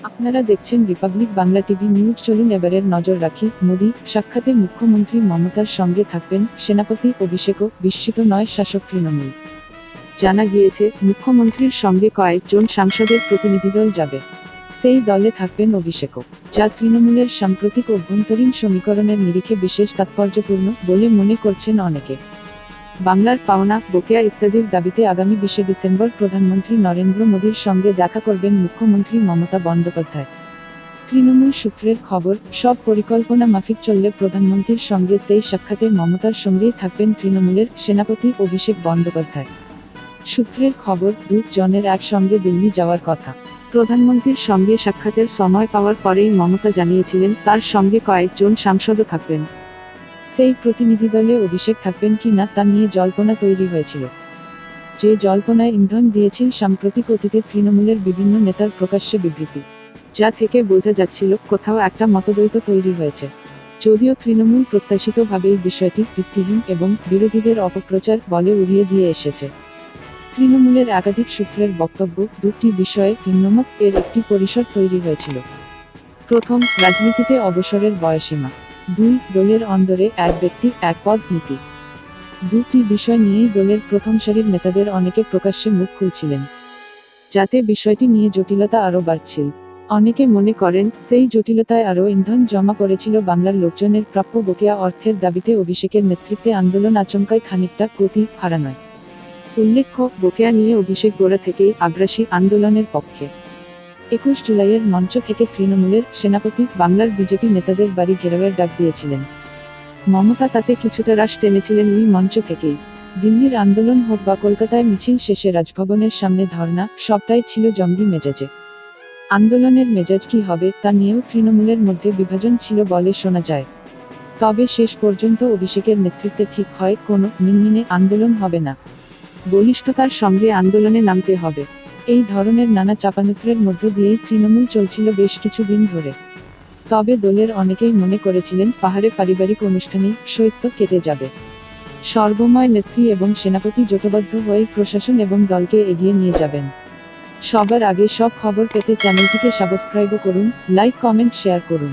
আপনারা দেখছেন Republic Bangla TV news. চলুন এবারের নজর রাখি। মোদি সাক্ষাতে মুখ্যমন্ত্রী মমতার সঙ্গে থাকবেন সেনাপতি অভিষেকও, বিস্মিত নয় শাসক তৃণমূল। জানা গিয়েছে মুখ্যমন্ত্রীর সঙ্গে কয়েকজন সাংসদের প্রতিনিধিদল যাবে। সেই দলে থাকবেন অভিষেকও, যা তৃণমূলের সাম্প্রতিক অভ্যন্তরীণ সমীকরণের নিরিখে বিশেষ তাৎপর্যপূর্ণ বলে মনে করছেন অনেকে। বাংলার পাওনা, বকেয়া ইত্যাদির দাবিতে আগামী 20 ডিসেম্বর প্রধানমন্ত্রী নরেন্দ্র মোদীর সঙ্গে দেখা করবেন মুখ্যমন্ত্রী মমতা বন্দ্যোপাধ্যায়। তৃণমূল সূত্রের খবর, সব পরিকল্পনা মাফিক চললে প্রধানমন্ত্রীর সঙ্গে সেই সাক্ষাতে মমতার সঙ্গেই থাকবেন তৃণমূলের সেনাপতি অভিষেক বন্দ্যোপাধ্যায়। সূত্রের খবর, দুজনের একসঙ্গে দিল্লি যাওয়ার কথা। প্রধানমন্ত্রীর সঙ্গে সাক্ষাতের সময় পাওয়ার পরেই মমতা জানিয়েছিলেন তার সঙ্গে কয়েকজন সাংসদও থাকবেন। সেই প্রতিনিধি দলে অভিষেক থাকবেন কি না তা নিয়ে জল্পনা তৈরি হয়েছিল। যে জল্পনায় ইন্ধন দিয়েছিল সাম্প্রতিক অতীতে তৃণমূলের বিভিন্ন নেতার প্রকাশ্যে বিবৃতি, যা থেকে বোঝা যাচ্ছিল কোথাও একটা মতদ্বৈত তৈরি হয়েছে। যদিও তৃণমূল প্রত্যাশিতভাবেই বিষয়টি ভিত্তিহীন এবং বিরোধীদের অপপ্রচার বলে উড়িয়ে দিয়ে এসেছে। তৃণমূলের একাধিক সূত্রের বক্তব্য, দুটি বিষয়ে ভিন্নমত এর একটি পরিসর তৈরি হয়েছিল। প্রথম, রাজনীতিতে অবসরের বয়সীমা। 2, দলের অন্দরে এক ব্যক্তি এক পদ নীতি। দুটি বিষয় নিয়েই দলের প্রথম সারির নেতাদের অনেকে প্রকাশ্যে মুখ খুলছিলেন, যাতে বিষয়টি নিয়ে জটিলতা আরও বাড়ছিল। অনেকে মনে করেন সেই জটিলতায় আরও ইন্ধন জমা পড়েছিল বাংলার লোকজনের প্রাপ্য বকেয়া অর্থের দাবিতে অভিষেকের নেতৃত্বে আন্দোলন আচমকাই খানিকটা গতি হারানোয়। উল্লেখ্য, বকেয়া নিয়ে অভিষেক গোড়া থেকেই আগ্রাসী আন্দোলনের পক্ষে। 21 জুলাইয়ের মঞ্চ থেকে তৃণমূলের সেনাপতি বাংলার বিজেপি নেতাদের বাড়ি ঘেরাওয়ের ডাক দিয়েছিলেন। মমতা তাতে কিছুটা রাশ টেনেছিলেন ওই মঞ্চ থেকেই। দিল্লির আন্দোলন হোক বা কলকাতায় মিছিল শেষে রাজভবনের সামনে ধর্ণা, সবটাই ছিল জঙ্গি মেজাজে। আন্দোলনের মেজাজ কি হবে তা নিয়েও তৃণমূলের মধ্যে বিভাজন ছিল বলে শোনা যায়। তবে শেষ পর্যন্ত অভিষেকের নেতৃত্বে ঠিক হয় কোনো মিনমিনে আন্দোলন হবে না, বলিষ্ঠতার সঙ্গে আন্দোলনে নামতে হবে। এই ধরনের নানা চাপানুতরের মধ্য দিয়েই তৃণমূল চলছিল বেশ কিছুদিন ধরে। তবে দলের অনেকেই মনে করেছিলেন পাহাড়ে পারিবারিক অনুষ্ঠানেই শৈত্য কেটে যাবে। সর্বময় নেত্রী এবং সেনাপতি জোটবদ্ধ হয়ে প্রশাসন এবং দলকে এগিয়ে নিয়ে যাবেন। সবার আগে সব খবর পেতে চ্যানেলটিকে সাবস্ক্রাইব করুন, লাইক, কমেন্ট, শেয়ার করুন।